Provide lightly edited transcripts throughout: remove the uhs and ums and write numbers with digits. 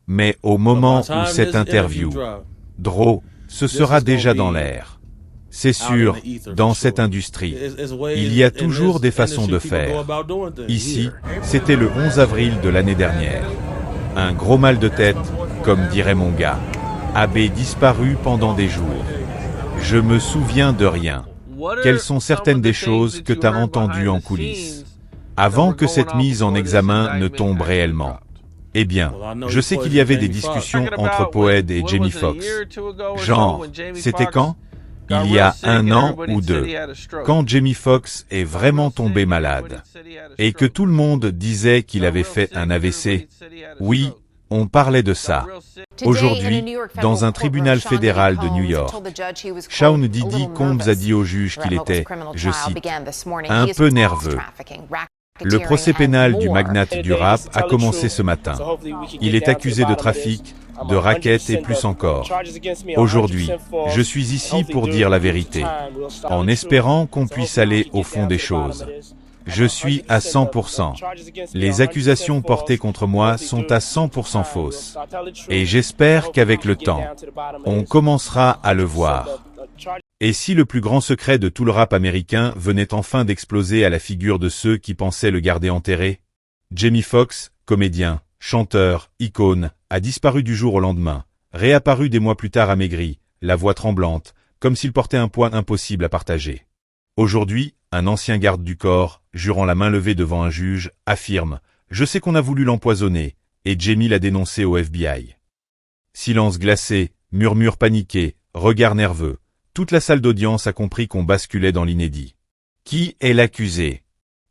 Mais au moment où cette interview, Dro, ce sera déjà dans l'air. C'est sûr, dans cette industrie, il y a toujours des façons de faire. Ici, c'était le 11 avril de l'année dernière. Un gros mal de tête, comme dirait mon gars. Abbé disparu pendant des jours. Je me souviens de rien. Quelles sont certaines des choses que t'as entendues en coulisses, avant que cette mise en examen ne tombe réellement? Eh bien, je sais qu'il y avait des discussions entre Poed et Jamie Foxx. Genre, c'était quand? Il y a 1 an ou 2, quand Jamie Foxx est vraiment tombé malade, et que tout le monde disait qu'il avait fait un AVC. Oui, on parlait de ça. Aujourd'hui, dans un tribunal fédéral de New York, Sean Diddy Combs a dit au juge qu'il était, je cite, un peu nerveux. Le procès pénal du magnate du rap a commencé ce matin. Il est accusé de trafic, de racket et plus encore. Aujourd'hui, je suis ici pour dire la vérité, en espérant qu'on puisse aller au fond des choses. Je suis à 100%. Les accusations portées contre moi sont à 100% fausses. Et j'espère qu'avec le temps, on commencera à le voir. Et si le plus grand secret de tout le rap américain venait enfin d'exploser à la figure de ceux qui pensaient le garder enterré? Jamie Foxx, comédien, chanteur, icône, a disparu du jour au lendemain, réapparu des mois plus tard amaigri, la voix tremblante, comme s'il portait un poids impossible à partager. Aujourd'hui, un ancien garde du corps, jurant la main levée devant un juge, affirme « Je sais qu'on a voulu l'empoisonner » et Jamie l'a dénoncé au FBI. Silence glacé, murmures paniqués, regards nerveux. Toute la salle d'audience a compris qu'on basculait dans l'inédit. Qui est l'accusé?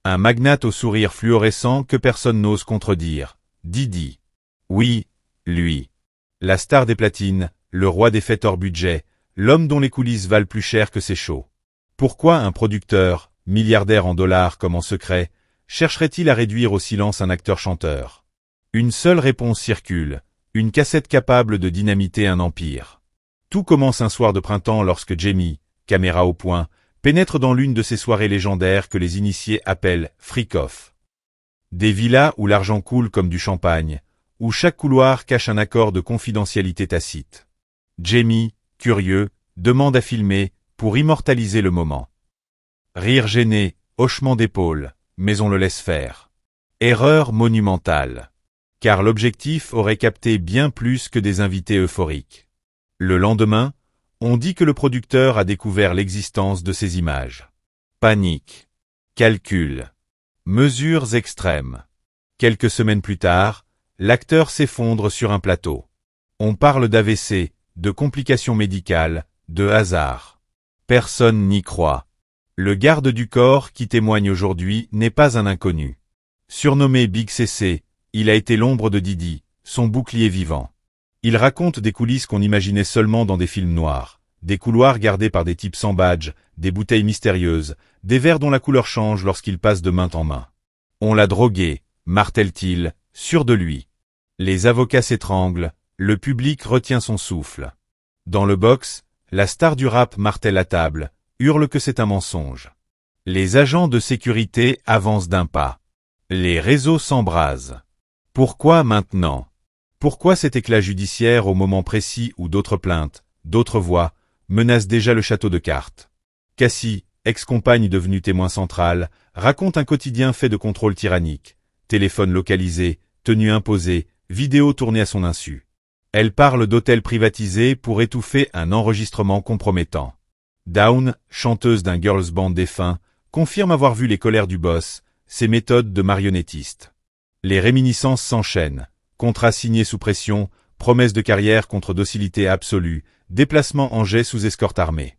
Un magnate au sourire fluorescent que personne n'ose contredire. Diddy. Oui, lui. La star des platines, le roi des fêtes hors budget, l'homme dont les coulisses valent plus cher que ses shows. Pourquoi un producteur, milliardaire en dollars comme en secret, chercherait-il à réduire au silence un acteur-chanteur? Une seule réponse circule, une cassette capable de dynamiter un empire. Tout commence un soir de printemps lorsque Jamie, caméra au point, pénètre dans l'une de ces soirées légendaires que les initiés appellent « freak-off ». Des villas où l'argent coule comme du champagne, où chaque couloir cache un accord de confidentialité tacite. Jamie, curieux, demande à filmer pour immortaliser le moment. Rire gêné, hochement d'épaules, mais on le laisse faire. Erreur monumentale. Car l'objectif aurait capté bien plus que des invités euphoriques. Le lendemain, on dit que le producteur a découvert l'existence de ces images. Panique. Calcul. Mesures extrêmes. Quelques semaines plus tard, l'acteur s'effondre sur un plateau. On parle d'AVC, de complications médicales, de hasard. Personne n'y croit. Le garde du corps qui témoigne aujourd'hui n'est pas un inconnu. Surnommé Big CC, il a été l'ombre de Diddy, son bouclier vivant. Il raconte des coulisses qu'on imaginait seulement dans des films noirs, des couloirs gardés par des types sans badge, des bouteilles mystérieuses, des verres dont la couleur change lorsqu'ils passent de main en main. On l'a drogué, martèle-t-il, sûr de lui. Les avocats s'étranglent, le public retient son souffle. Dans le box, la star du rap martèle à table, hurle que c'est un mensonge. Les agents de sécurité avancent d'un pas. Les réseaux s'embrasent. Pourquoi maintenant? Pourquoi cet éclat judiciaire au moment précis où d'autres plaintes, d'autres voix, menacent déjà le château de cartes? Cassie, ex-compagne devenue témoin central, raconte un quotidien fait de contrôles tyranniques, téléphone localisé, tenue imposée, vidéo tournée à son insu. Elle parle d'hôtels privatisés pour étouffer un enregistrement compromettant. Dawn, chanteuse d'un girls band défunt, confirme avoir vu les colères du boss, ses méthodes de marionnettiste. Les réminiscences s'enchaînent. Contrats signés sous pression, promesses de carrière contre docilité absolue, déplacement en jet sous escorte armée.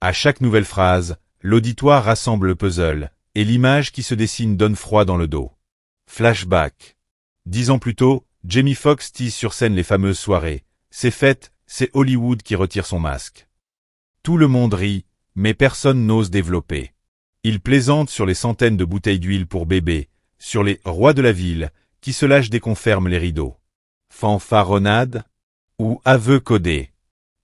À chaque nouvelle phrase, l'auditoire rassemble le puzzle, et l'image qui se dessine donne froid dans le dos. Flashback. 10 ans plus tôt, Jamie Foxx tease sur scène les fameuses soirées. C'est fait, c'est Hollywood qui retire son masque. Tout le monde rit, mais personne n'ose développer. Il plaisante sur les centaines de bouteilles d'huile pour bébé, sur les rois de la ville, qui se lâche dès qu'on ferme les rideaux. Fanfaronnade? Ou aveu codé?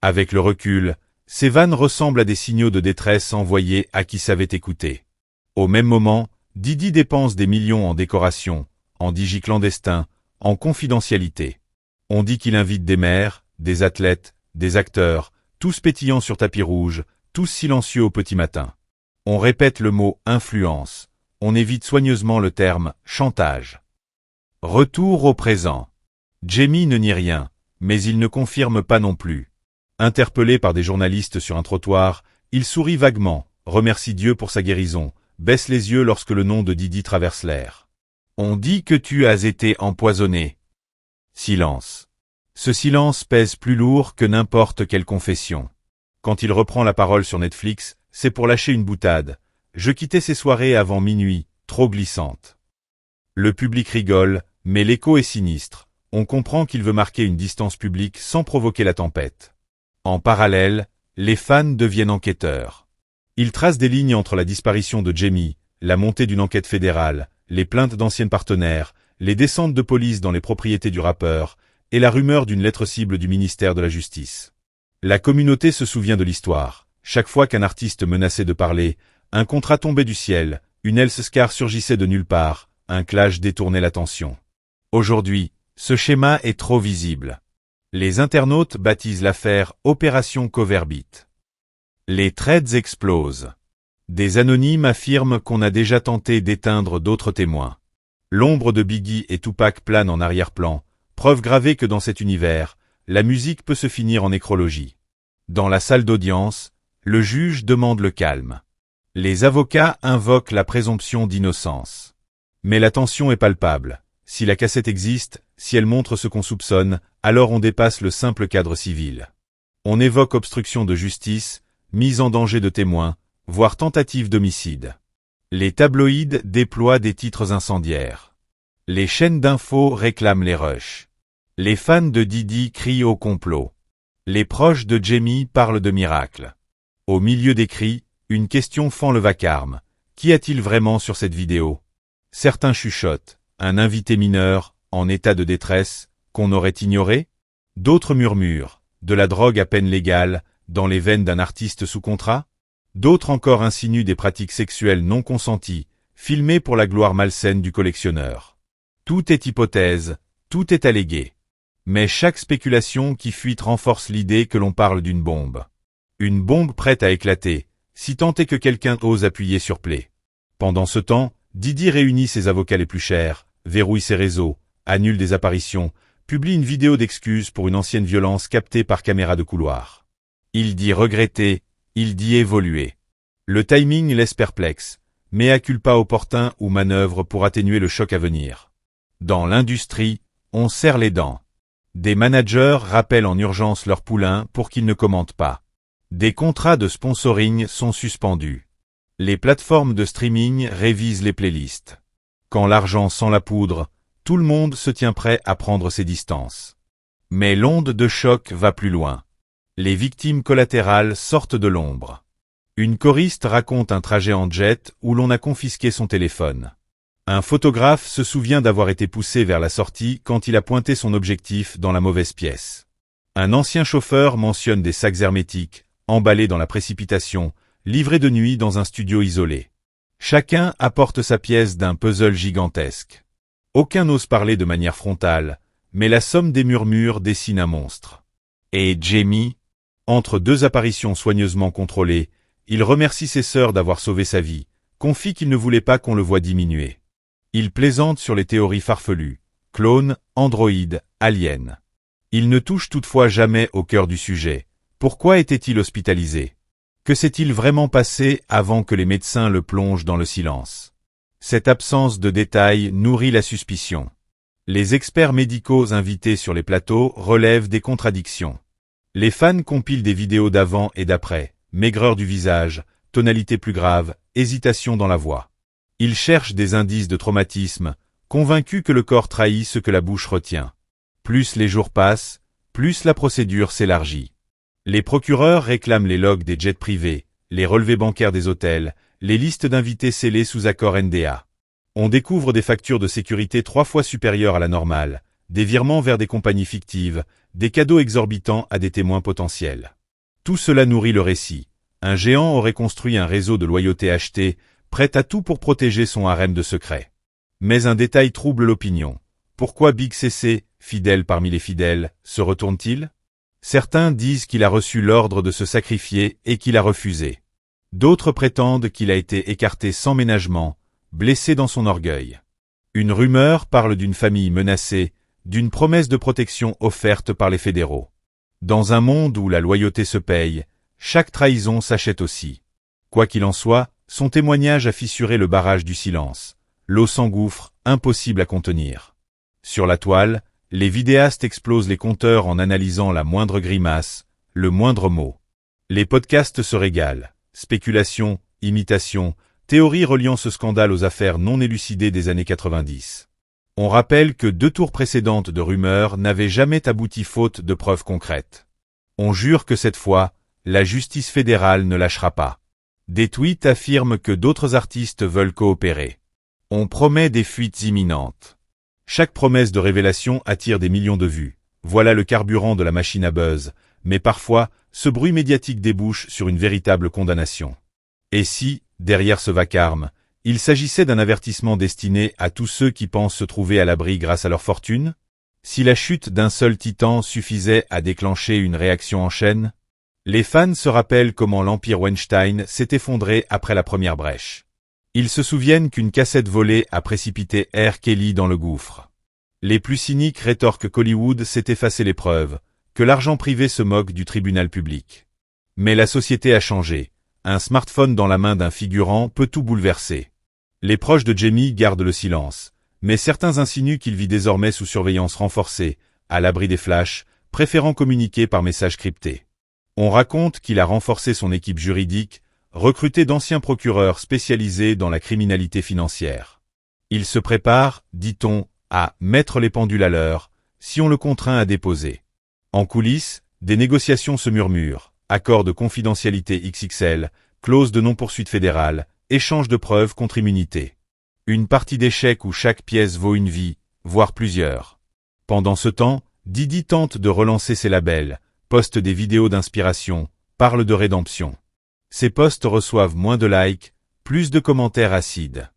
Avec le recul, ces vannes ressemblent à des signaux de détresse envoyés à qui savait écouter. Au même moment, Diddy dépense des millions en décoration, en digi clandestin, en confidentialité. On dit qu'il invite des maires, des athlètes, des acteurs, tous pétillants sur tapis rouge, tous silencieux au petit matin. On répète le mot « influence », on évite soigneusement le terme « chantage ». Retour au présent. Jamie ne nie rien, mais il ne confirme pas non plus. Interpellé par des journalistes sur un trottoir, il sourit vaguement, remercie Dieu pour sa guérison, baisse les yeux lorsque le nom de Didi traverse l'air. On dit que tu as été empoisonné. Silence. Ce silence pèse plus lourd que n'importe quelle confession. Quand il reprend la parole sur Netflix, c'est pour lâcher une boutade. Je quittais ces soirées avant minuit, trop glissantes. Le public rigole, mais l'écho est sinistre. On comprend qu'il veut marquer une distance publique sans provoquer la tempête. En parallèle, les fans deviennent enquêteurs. Ils tracent des lignes entre la disparition de Jamie, la montée d'une enquête fédérale, les plaintes d'anciennes partenaires, les descentes de police dans les propriétés du rappeur, et la rumeur d'une lettre cible du ministère de la Justice. La communauté se souvient de l'histoire. Chaque fois qu'un artiste menaçait de parler, un contrat tombait du ciel, une else scar surgissait de nulle part, un clash détournait l'attention. Aujourd'hui, ce schéma est trop visible. Les internautes baptisent l'affaire « Opération Coverbit ». Les threads explosent. Des anonymes affirment qu'on a déjà tenté d'éteindre d'autres témoins. L'ombre de Biggie et Tupac plane en arrière-plan, preuve gravée que dans cet univers, la musique peut se finir en nécrologie. Dans la salle d'audience, le juge demande le calme. Les avocats invoquent la présomption d'innocence. Mais la tension est palpable. Si la cassette existe, si elle montre ce qu'on soupçonne, alors on dépasse le simple cadre civil. On évoque obstruction de justice, mise en danger de témoins, voire tentative d'homicide. Les tabloïds déploient des titres incendiaires. Les chaînes d'infos réclament les rushs. Les fans de Didi crient au complot. Les proches de Jamie parlent de miracle. Au milieu des cris, une question fend le vacarme. Qu'y a-t-il vraiment sur cette vidéo? Certains chuchotent. Un invité mineur, en état de détresse, qu'on aurait ignoré? D'autres murmurent. De la drogue à peine légale, dans les veines d'un artiste sous contrat? D'autres encore insinuent des pratiques sexuelles non consenties, filmées pour la gloire malsaine du collectionneur. Tout est hypothèse, tout est allégué. Mais chaque spéculation qui fuite renforce l'idée que l'on parle d'une bombe. Une bombe prête à éclater, si tant est que quelqu'un ose appuyer sur play. Pendant ce temps, Didi réunit ses avocats les plus chers, verrouille ses réseaux, annule des apparitions, publie une vidéo d'excuses pour une ancienne violence captée par caméra de couloir. Il dit regretter, il dit évoluer. Le timing laisse perplexe, mea culpa opportun ou manœuvre pour atténuer le choc à venir. Dans l'industrie, on serre les dents. Des managers rappellent en urgence leurs poulains pour qu'ils ne commentent pas. Des contrats de sponsoring sont suspendus. Les plateformes de streaming révisent les playlists. Quand l'argent sent la poudre, tout le monde se tient prêt à prendre ses distances. Mais l'onde de choc va plus loin. Les victimes collatérales sortent de l'ombre. Une choriste raconte un trajet en jet où l'on a confisqué son téléphone. Un photographe se souvient d'avoir été poussé vers la sortie quand il a pointé son objectif dans la mauvaise pièce. Un ancien chauffeur mentionne des sacs hermétiques, emballés dans la précipitation, livrés de nuit dans un studio isolé. Chacun apporte sa pièce d'un puzzle gigantesque. Aucun n'ose parler de manière frontale, mais la somme des murmures dessine un monstre. Et Jamie? Entre deux apparitions soigneusement contrôlées, il remercie ses sœurs d'avoir sauvé sa vie, confie qu'il ne voulait pas qu'on le voie diminuer. Il plaisante sur les théories farfelues, clones, androïdes, aliens. Il ne touche toutefois jamais au cœur du sujet. Pourquoi était-il hospitalisé? Que s'est-il vraiment passé avant que les médecins le plongent dans le silence? Cette absence de détails nourrit la suspicion. Les experts médicaux invités sur les plateaux relèvent des contradictions. Les fans compilent des vidéos d'avant et d'après, maigreur du visage, tonalité plus grave, hésitation dans la voix. Ils cherchent des indices de traumatisme, convaincus que le corps trahit ce que la bouche retient. Plus les jours passent, plus la procédure s'élargit. Les procureurs réclament les logs des jets privés, les relevés bancaires des hôtels, les listes d'invités scellées sous accord NDA. On découvre des factures de sécurité 3 fois supérieures à la normale, des virements vers des compagnies fictives, des cadeaux exorbitants à des témoins potentiels. Tout cela nourrit le récit. Un géant aurait construit un réseau de loyauté acheté, prêt à tout pour protéger son harem de secrets. Mais un détail trouble l'opinion. Pourquoi Big CC, fidèle parmi les fidèles, se retourne-t-il? Certains disent qu'il a reçu l'ordre de se sacrifier et qu'il a refusé. D'autres prétendent qu'il a été écarté sans ménagement, blessé dans son orgueil. Une rumeur parle d'une famille menacée, d'une promesse de protection offerte par les fédéraux. Dans un monde où la loyauté se paye, chaque trahison s'achète aussi. Quoi qu'il en soit, son témoignage a fissuré le barrage du silence. L'eau s'engouffre, impossible à contenir. Sur la toile, les vidéastes explosent les compteurs en analysant la moindre grimace, le moindre mot. Les podcasts se régalent. Spéculation, imitation, théories reliant ce scandale aux affaires non élucidées des années 90. On rappelle que 2 tours précédentes de rumeurs n'avaient jamais abouti faute de preuves concrètes. On jure que cette fois, la justice fédérale ne lâchera pas. Des tweets affirment que d'autres artistes veulent coopérer. On promet des fuites imminentes. Chaque promesse de révélation attire des millions de vues. Voilà le carburant de la machine à buzz, mais parfois, ce bruit médiatique débouche sur une véritable condamnation. Et si, derrière ce vacarme, il s'agissait d'un avertissement destiné à tous ceux qui pensent se trouver à l'abri grâce à leur fortune? Si la chute d'un seul titan suffisait à déclencher une réaction en chaîne? Les fans se rappellent comment l'empire Weinstein s'est effondré après la première brèche. Ils se souviennent qu'une cassette volée a précipité R. Kelly dans le gouffre. Les plus cyniques rétorquent qu'Hollywood s'est effacé les preuves, que l'argent privé se moque du tribunal public. Mais la société a changé. Un smartphone dans la main d'un figurant peut tout bouleverser. Les proches de Jamie gardent le silence, mais certains insinuent qu'il vit désormais sous surveillance renforcée, à l'abri des flashs, préférant communiquer par messages cryptés. On raconte qu'il a renforcé son équipe juridique, recruté d'anciens procureurs spécialisés dans la criminalité financière. Il se prépare, dit-on, à mettre les pendules à l'heure, si on le contraint à déposer. En coulisses, des négociations se murmurent, accords de confidentialité XXL, clause de non-poursuite fédérale, échange de preuves contre immunité. Une partie d'échecs où chaque pièce vaut une vie, voire plusieurs. Pendant ce temps, Diddy tente de relancer ses labels, poste des vidéos d'inspiration, parle de rédemption. Ses posts reçoivent moins de likes, plus de commentaires acides.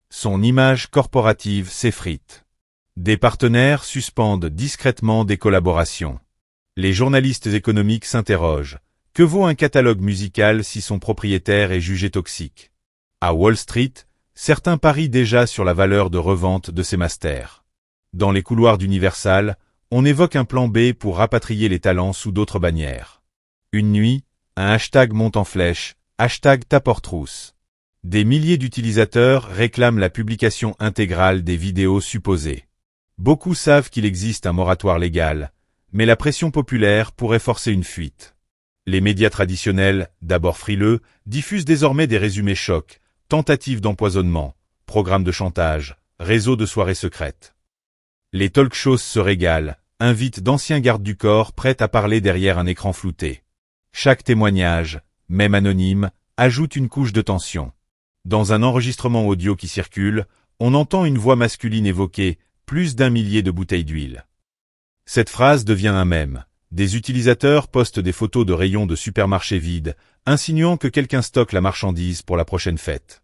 Son image corporative s'effrite. Des partenaires suspendent discrètement des collaborations. Les journalistes économiques s'interrogent. Que vaut un catalogue musical si son propriétaire est jugé toxique? À Wall Street, certains parient déjà sur la valeur de revente de ces masters. Dans les couloirs d'Universal, on évoque un plan B pour rapatrier les talents sous d'autres bannières. Une nuit, un hashtag monte en flèche, #Taportrousse. Des milliers d'utilisateurs réclament la publication intégrale des vidéos supposées. Beaucoup savent qu'il existe un moratoire légal, mais la pression populaire pourrait forcer une fuite. Les médias traditionnels, d'abord frileux, diffusent désormais des résumés chocs, tentatives d'empoisonnement, programmes de chantage, réseaux de soirées secrètes. Les talk-shows se régalent, invitent d'anciens gardes du corps prêts à parler derrière un écran flouté. Chaque témoignage, même anonyme, ajoute une couche de tension. Dans un enregistrement audio qui circule, on entend une voix masculine évoquer plus d'1 millier de bouteilles d'huile. Cette phrase devient un mème. Des utilisateurs postent des photos de rayons de supermarchés vides, insinuant que quelqu'un stocke la marchandise pour la prochaine fête.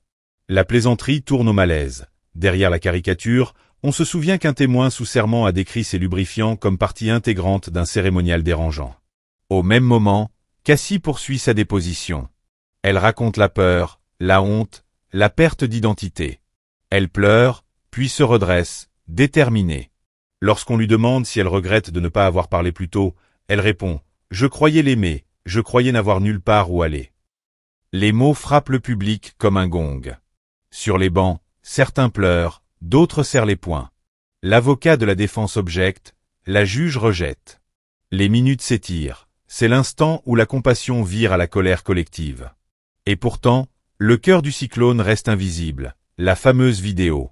La plaisanterie tourne au malaise. Derrière la caricature, on se souvient qu'un témoin sous serment a décrit ces lubrifiants comme partie intégrante d'un cérémonial dérangeant. Au même moment, Cassie poursuit sa déposition. Elle raconte la peur, la honte, la perte d'identité. Elle pleure, puis se redresse, déterminée. Lorsqu'on lui demande si elle regrette de ne pas avoir parlé plus tôt, elle répond « Je croyais l'aimer, je croyais n'avoir nulle part où aller ». Les mots frappent le public comme un gong. Sur les bancs, certains pleurent, d'autres serrent les poings. L'avocat de la défense objecte, la juge rejette. Les minutes s'étirent, c'est l'instant où la compassion vire à la colère collective. Et pourtant, le cœur du cyclone reste invisible, la fameuse vidéo.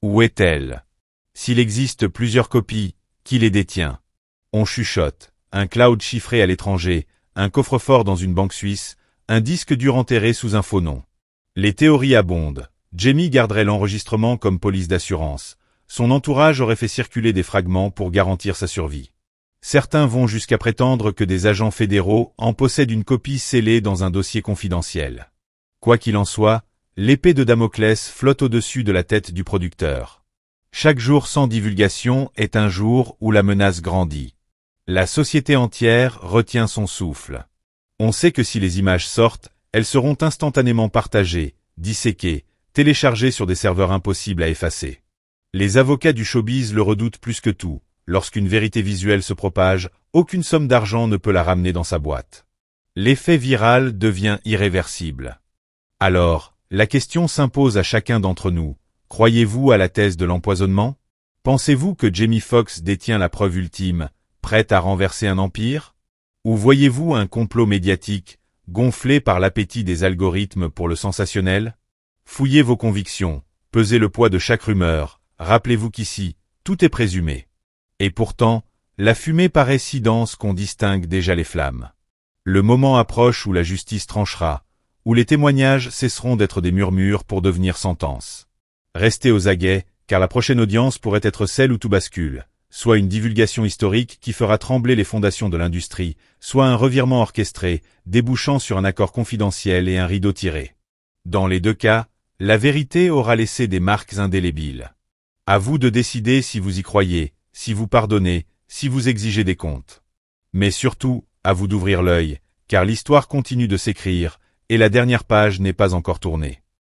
Où est-elle? S'il existe plusieurs copies, qui les détient? On chuchote, un cloud chiffré à l'étranger, un coffre-fort dans une banque suisse, un disque dur enterré sous un faux nom. Les théories abondent. Jamie garderait l'enregistrement comme police d'assurance. Son entourage aurait fait circuler des fragments pour garantir sa survie. Certains vont jusqu'à prétendre que des agents fédéraux en possèdent une copie scellée dans un dossier confidentiel. Quoi qu'il en soit, l'épée de Damoclès flotte au-dessus de la tête du producteur. Chaque jour sans divulgation est un jour où la menace grandit. La société entière retient son souffle. On sait que si les images sortent, elles seront instantanément partagées, disséquées, téléchargées sur des serveurs impossibles à effacer. Les avocats du showbiz le redoutent plus que tout. Lorsqu'une vérité visuelle se propage, aucune somme d'argent ne peut la ramener dans sa boîte. L'effet viral devient irréversible. Alors, la question s'impose à chacun d'entre nous. Croyez-vous à la thèse de l'empoisonnement? Pensez-vous que Jamie Foxx détient la preuve ultime, prête à renverser un empire? Ou voyez-vous un complot médiatique, gonflé par l'appétit des algorithmes pour le sensationnel? Fouillez vos convictions, pesez le poids de chaque rumeur, rappelez-vous qu'ici, tout est présumé. Et pourtant, la fumée paraît si dense qu'on distingue déjà les flammes. Le moment approche où la justice tranchera, où les témoignages cesseront d'être des murmures pour devenir sentences. Restez aux aguets, car la prochaine audience pourrait être celle où tout bascule, soit une divulgation historique qui fera trembler les fondations de l'industrie, soit un revirement orchestré, débouchant sur un accord confidentiel et un rideau tiré. Dans les deux cas, la vérité aura laissé des marques indélébiles. À vous de décider si vous y croyez, si vous pardonnez, si vous exigez des comptes. Mais surtout, à vous d'ouvrir l'œil, car l'histoire continue de s'écrire, et la dernière page n'est pas encore tournée.